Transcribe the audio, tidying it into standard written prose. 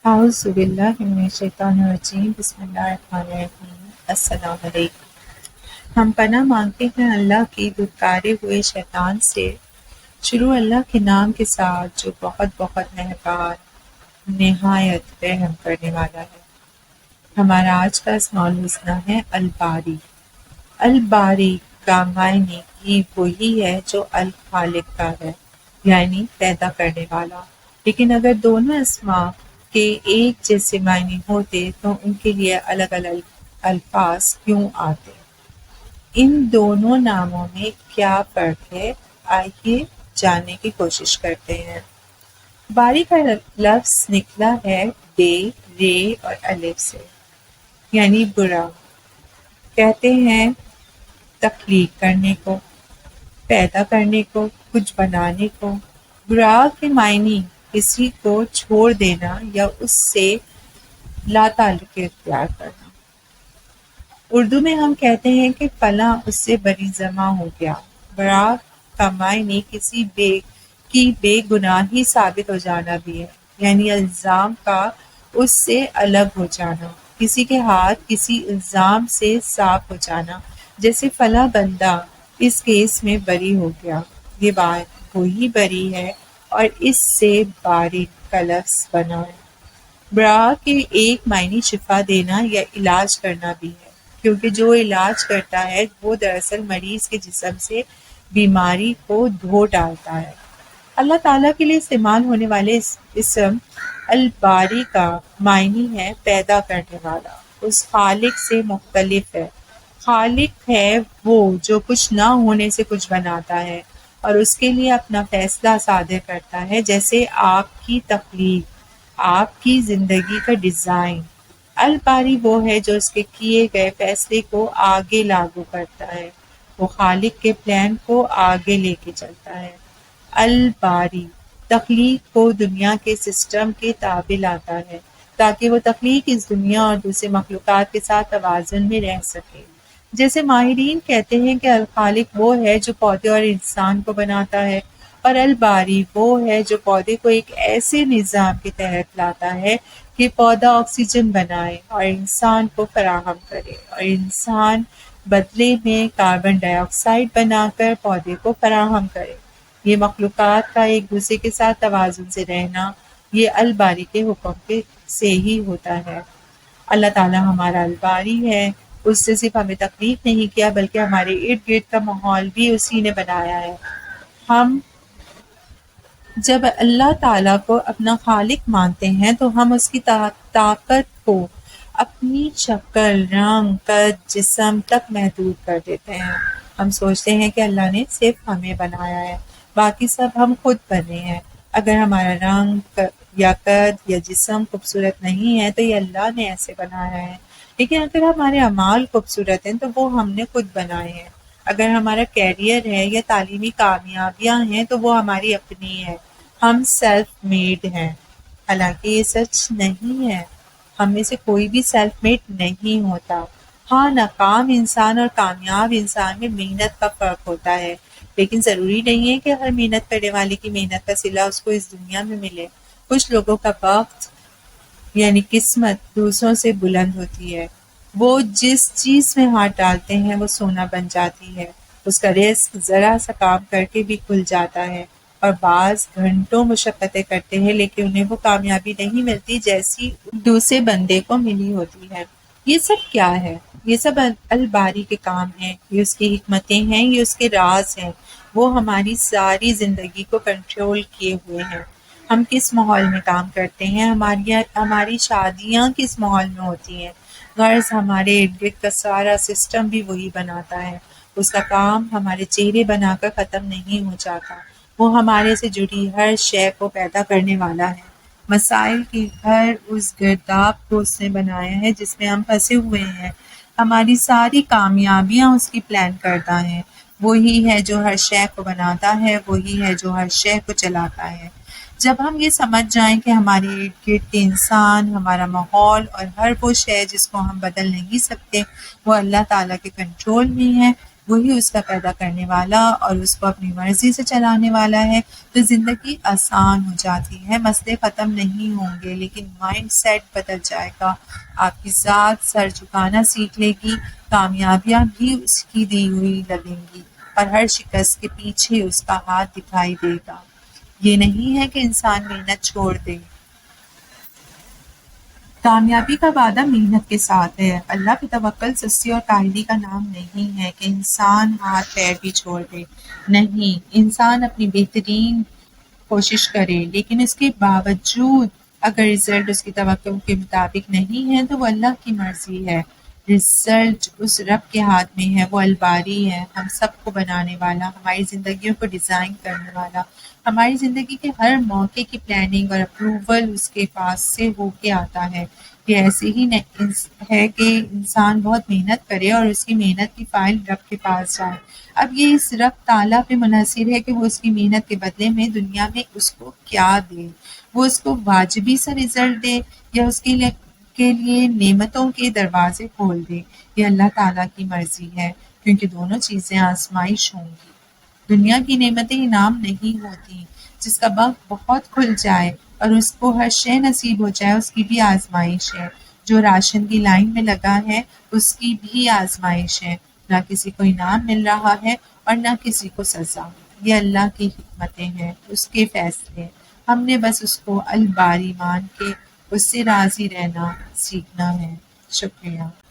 اعوذ باللہ من الشیطان الرجیم بسم اللہ الرحمن الرحیم السلام علیکم۔ ہم پناہ مانگتے ہیں اللہ کی دھتکارے ہوئے شیطان سے۔ شروع اللہ کے نام کے ساتھ جو بہت بہت مہربان نہایت رحم کرنے والا ہے۔ ہمارا آج کا اسماء الحسنی ہے الباری۔ الباری کا معنی ہی وہی ہے جو الخالق کا ہے، یعنی پیدا کرنے والا۔ لیکن اگر دونوں اسماء کے ایک جیسے معنی ہوتے تو ان کے لیے الگ الگ الفاظ کیوں آتے؟ ان دونوں ناموں میں کیا فرق ہے؟ آئیے جاننے کی کوشش کرتے ہیں۔ باری کا لفظ نکلا ہے بے، رے اور الف سے، یعنی برا۔ کہتے ہیں تخلیق کرنے کو، پیدا کرنے کو، کچھ بنانے کو۔ برا کے معنی کسی کو چھوڑ دینا یا اس سے لا تعلق اختیار کرنا۔ اردو میں ہم کہتے ہیں کہ فلاں اس سے بری زماں ہو گیا۔ برا کا معنی کسی بے گناہی ثابت ہو جانا بھی ہے، یعنی الزام کا اس سے الگ ہو جانا، کسی کے ہاتھ کسی الزام سے صاف ہو جانا، جیسے فلاں بندہ اس کیس میں بری ہو گیا۔ یہ بات وہی بری ہے اور اس سے باری کا لفظ بنا ہے۔ برا کے ایک معنی شفا دینا یا علاج کرنا بھی ہے، کیونکہ جو علاج کرتا ہے وہ دراصل مریض کے جسم سے بیماری کو دھو ڈالتا ہے۔ اللہ تعالیٰ کے لیے استعمال ہونے والے اسم الباری کا معنی ہے پیدا کرنے والا، اس خالق سے مختلف ہے۔ خالق ہے وہ جو کچھ نہ ہونے سے کچھ بناتا ہے اور اس کے لیے اپنا فیصلہ صادر کرتا ہے، جیسے آپ کی تخلیق، آپ کی زندگی کا ڈیزائن۔ الباری وہ ہے جو اس کے کیے گئے فیصلے کو آگے لاگو کرتا ہے، وہ خالق کے پلان کو آگے لے کے چلتا ہے۔ الباری تخلیق کو دنیا کے سسٹم کے تابع لاتا ہے تاکہ وہ تخلیق اس دنیا اور دوسرے مخلوقات کے ساتھ توازن میں رہ سکے۔ جیسے ماہرین کہتے ہیں کہ الخالق وہ ہے جو پودے اور انسان کو بناتا ہے، اور الباری وہ ہے جو پودے کو ایک ایسے نظام کے تحت لاتا ہے کہ پودا آکسیجن بنائے اور انسان کو فراہم کرے، اور انسان بدلے میں کاربن ڈائی آکسائیڈ بنا کر پودے کو فراہم کرے۔ یہ مخلوقات کا ایک دوسرے کے ساتھ توازن سے رہنا، یہ الباری کے حکم سے ہی ہوتا ہے۔ اللہ تعالیٰ ہمارا الباری ہے، اس سے صرف ہمیں تخلیق نہیں کیا بلکہ ہمارے ارد گرد کا ماحول بھی اسی نے بنایا ہے۔ ہم جب اللہ تعالیٰ کو اپنا خالق مانتے ہیں تو ہم اس کی طاقت کو اپنی شکل، رنگ، قد، جسم تک محدود کر دیتے ہیں۔ ہم سوچتے ہیں کہ اللہ نے صرف ہمیں بنایا ہے، باقی سب ہم خود بنے ہیں۔ اگر ہمارا رنگ یا قد یا جسم خوبصورت نہیں ہے تو یہ اللہ نے ایسے بنایا ہے، لیکن اگر ہمارے اعمال خوبصورت ہیں تو وہ ہم نے خود بنائے ہیں۔ اگر ہمارا کیریئر ہے یا تعلیمی کامیابیاں ہیں تو وہ ہماری اپنی ہے، ہم سیلف میڈ ہیں۔ حالانکہ یہ سچ نہیں ہے، ہم میں سے کوئی بھی سیلف میڈ نہیں ہوتا۔ ہاں، ناکام انسان اور کامیاب انسان میں محنت کا فرق ہوتا ہے، لیکن ضروری نہیں ہے کہ ہر محنت کرنے والے کی محنت کا صلہ اس کو اس دنیا میں ملے۔ کچھ لوگوں کا وقت یعنی قسمت دوسروں سے بلند ہوتی ہے، وہ جس چیز میں ہاتھ ڈالتے ہیں وہ سونا بن جاتی ہے۔ اس کا رزق ذرا سا کام کر کے بھی کھل جاتا ہے، اور بعض گھنٹوں مشقتیں کرتے ہیں لیکن انہیں وہ کامیابی نہیں ملتی جیسی دوسرے بندے کو ملی ہوتی ہے۔ یہ سب کیا ہے؟ یہ سب الباری کے کام ہیں، یہ اس کی حکمتیں ہیں، یہ اس کے راز ہیں۔ وہ ہماری ساری زندگی کو کنٹرول کیے ہوئے ہیں۔ ہم کس ماحول میں کام کرتے ہیں، ہماری شادیاں کس ماحول میں ہوتی ہیں، غرض ہمارے ارد گرد کا سارا سسٹم بھی وہی بناتا ہے۔ اس کا کام ہمارے چہرے بنا کر ختم نہیں ہو جاتا، وہ ہمارے سے جڑی ہر شے کو پیدا کرنے والا ہے۔ مسائل کی ہر اس گرداب کو اس نے بنایا ہے جس میں ہم پھنسے ہوئے ہیں۔ ہماری ساری کامیابیاں اس کی پلان کردہ ہیں۔ وہی ہے جو ہر شے کو بناتا ہے، وہی ہے جو ہر شے کو چلاتا ہے۔ جب ہم یہ سمجھ جائیں کہ ہمارے ارد گرد کے انسان، ہمارا ماحول اور ہر وہ شے جس کو ہم بدل نہیں سکتے وہ اللہ تعالیٰ کے کنٹرول میں ہے، وہی اس کا پیدا کرنے والا اور اس کو اپنی مرضی سے چلانے والا ہے، تو زندگی آسان ہو جاتی ہے۔ مسئلے ختم نہیں ہوں گے، لیکن مائنڈ سیٹ بدل جائے گا۔ آپ کی ذات سر جھکانا سیکھ لے گی، کامیابیاں بھی اس کی دی ہوئی لگیں گی، اور ہر شکست کے پیچھے اس کا ہاتھ دکھائی دے گا۔ یہ نہیں ہے کہ انسان محنت چھوڑ دے۔ کامیابی کا وعدہ محنت کے ساتھ ہے۔ اللہ پہ توکل سستی اور کاہلی کا نام نہیں ہے کہ انسان ہاتھ پیر بھی چھوڑ دے۔ نہیں، انسان اپنی بہترین کوشش کرے، لیکن اس کے باوجود اگر رزلٹ اس کی توقع کے مطابق نہیں ہے تو وہ اللہ کی مرضی ہے۔ رزلٹ اس رب کے ہاتھ میں ہے، وہ الباری ہے، ہم سب کو بنانے والا، ہماری زندگیوں کو ڈیزائن کرنے والا۔ ہماری زندگی کے ہر موقع کی پلاننگ اور اپروول اس کے پاس سے ہو کے آتا ہے۔ یہ ایسے ہی ہے کہ انسان بہت محنت کرے اور اس کی محنت کی فائل رب کے پاس جائے۔ اب یہ اس رب تعالیٰ پہ منحصر ہے کہ وہ اس کی محنت کے بدلے میں دنیا میں اس کو کیا دے۔ وہ اس کو واجبی سا رزلٹ دے یا اس کے لیے نعمتوں کے دروازے کھول دے۔ یہ اللہ تعالیٰ کی مرضی ہے، کیونکہ دونوں چیزیں آزمائش ہوں گی۔ دنیا کی نعمتیں انعام نہیں ہوتی۔ جس کا بغ بہت کھل جائے اور اس کو ہر شے نصیب ہو جائے، اس کی بھی آزمائش ہے۔ جو راشن کی لائن میں لگا ہے، اس کی بھی آزمائش ہے۔ نہ کسی کو انعام مل رہا ہے اور نہ کسی کو سزا۔ یہ اللہ کی حکمتیں ہیں، اس کے فیصلے۔ ہم نے بس اس کو الباری مان کے اس سے راضی رہنا سیکھنا ہے۔ شکریہ۔